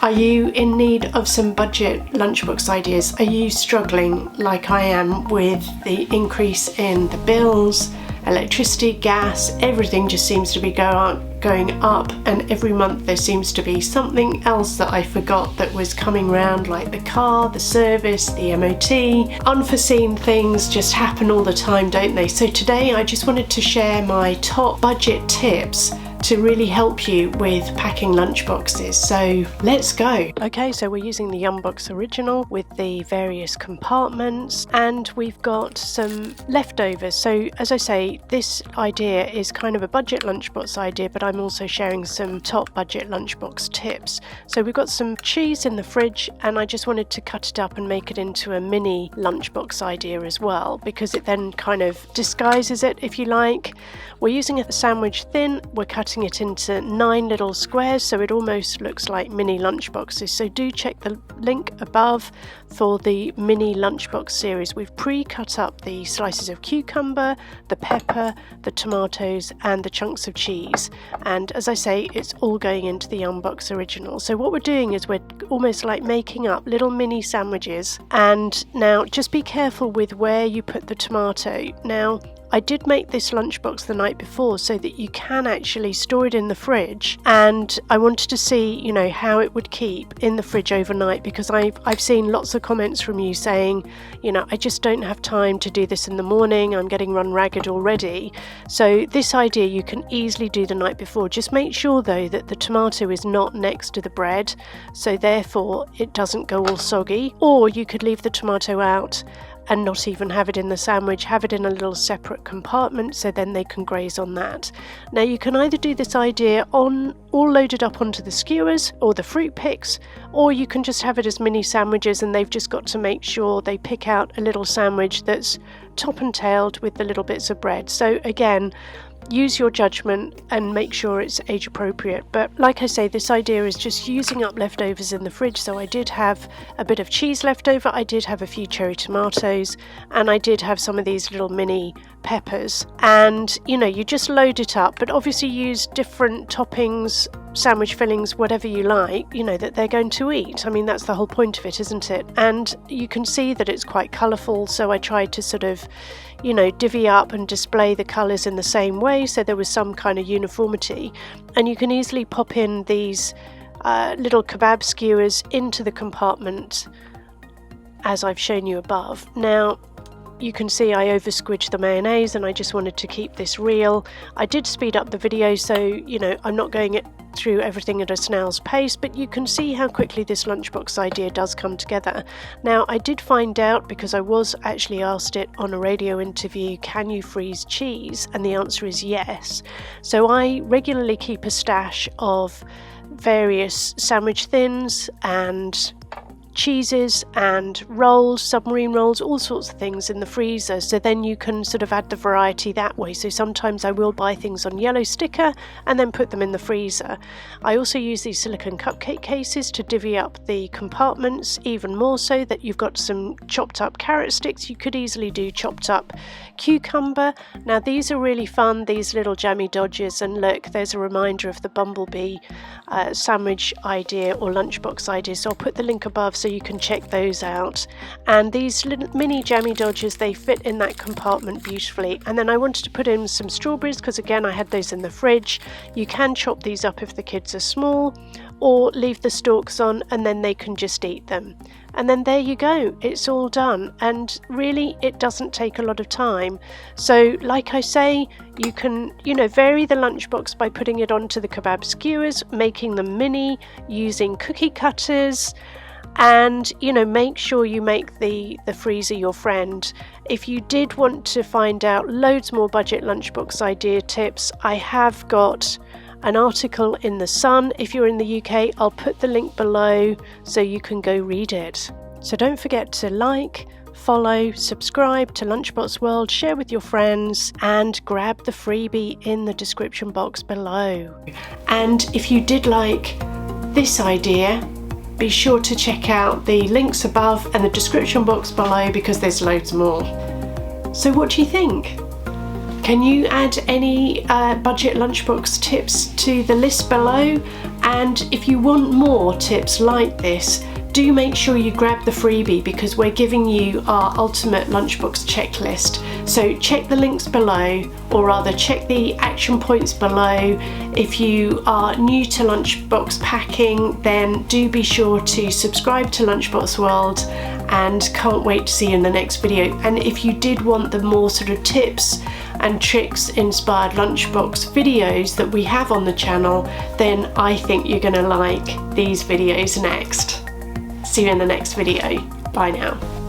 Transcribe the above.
Are you in need of some budget lunchbox ideas? Are you struggling like I am with the increase in the bills, electricity, gas, everything just seems to be going up, and every month there seems to be something else that I forgot that was coming round, like the car, the service, the MOT. Unforeseen things just happen all the time, don't they? So today I just wanted to share my top budget tips to really help you with packing lunchboxes. So let's go. Okay, so we're using the Yumbox original with the various compartments, and we've got some leftovers. So as I say, this idea is kind of a budget lunchbox idea, but I'm also sharing some top budget lunchbox tips. So we've got some cheese in the fridge, and I just wanted to cut it up and make it into a mini lunchbox idea as well, because it then kind of disguises it, if you like. We're using a sandwich thin. We're cutting it into 9 little squares, so it almost looks like mini lunchboxes. So do check the link above for the mini lunchbox series. We've pre-cut up the slices of cucumber, the pepper, the tomatoes, and the chunks of cheese. And as I say, it's all going into the Yumbox original. So what we're doing is we're almost like making up little mini sandwiches. And now just be careful with where you put the tomato. Now, I did make this lunchbox the night before so that you can actually store it in the fridge, and I wanted to see, you know, how it would keep in the fridge overnight, because I've seen lots of comments from you saying, you know, I just don't have time to do this in the morning, I'm getting run ragged already. So this idea you can easily do the night before. Just make sure though that the tomato is not next to the bread, so therefore it doesn't go all soggy. Or you could leave the tomato out and not even have it in the sandwich, have it in a little separate compartment so then they can graze on that. Now you can either do this idea all loaded up onto the skewers or the fruit picks, or you can just have it as mini sandwiches, and they've just got to make sure they pick out a little sandwich that's top and tailed with the little bits of bread. So again, use your judgment and make sure it's age appropriate. But like I say, this idea is just using up leftovers in the fridge. So I did have a bit of cheese left over, I did have a few cherry tomatoes, and I did have some of these little mini peppers. And you know, you just load it up, but obviously use different toppings, sandwich fillings, whatever you like, you know, that they're going to eat. I mean, that's the whole point of it, isn't it? And you can see that it's quite colourful, so I tried to sort of, you know, divvy up and display the colours in the same way, so there was some kind of uniformity. And you can easily pop in these little kebab skewers into the compartment as I've shown you above. Now you can see I over squidged the mayonnaise, and I just wanted to keep this real. I did speed up the video, so you know, I'm not going through everything at a snail's pace, but you can see how quickly this lunchbox idea does come together. Now I did find out, because I was actually asked it on a radio interview, can you freeze cheese? And the answer is yes. So I regularly keep a stash of various sandwich thins and cheeses and rolls, submarine rolls, all sorts of things in the freezer, so then you can sort of add the variety that way. So sometimes I will buy things on yellow sticker and then put them in the freezer. I also use these silicone cupcake cases to divvy up the compartments even more, so that you've got some chopped up carrot sticks. You could easily do chopped up cucumber. Now these are really fun, these little jammie dodgers, and look, there's a reminder of the bumblebee sandwich idea or lunchbox idea, so I'll put the link above so you can check those out. And these little mini jammie dodgers, they fit in that compartment beautifully. And then I wanted to put in some strawberries, because again I had those in the fridge. You can chop these up if the kids are small, or leave the stalks on and then they can just eat them. And then there you go, it's all done. And really, it doesn't take a lot of time. So like I say, you can, you know, vary the lunchbox by putting it onto the kebab skewers, making them mini, using cookie cutters, and you know, make sure you make the freezer your friend. If you did want to find out loads more budget lunchbox idea tips, I have got an article in The Sun. If you're in the UK, I'll put the link below so you can go read it. So don't forget to like, follow, subscribe to Lunchbox World, share with your friends, and grab the freebie in the description box below. And if you did like this idea, be sure to check out the links above and the description box below, because there's loads more. So what do you think? Can you add any budget lunchbox tips to the list below? And if you want more tips like this, do make sure you grab the freebie, because we're giving you our ultimate lunchbox checklist. So check the links below, or rather check the action points below. If you are new to lunchbox packing, then do be sure to subscribe to Lunchbox World, and can't wait to see you in the next video. And if you did want the more sort of tips and tricks inspired lunchbox videos that we have on the channel, then I think you're gonna like these videos next. See you in the next video. Bye now.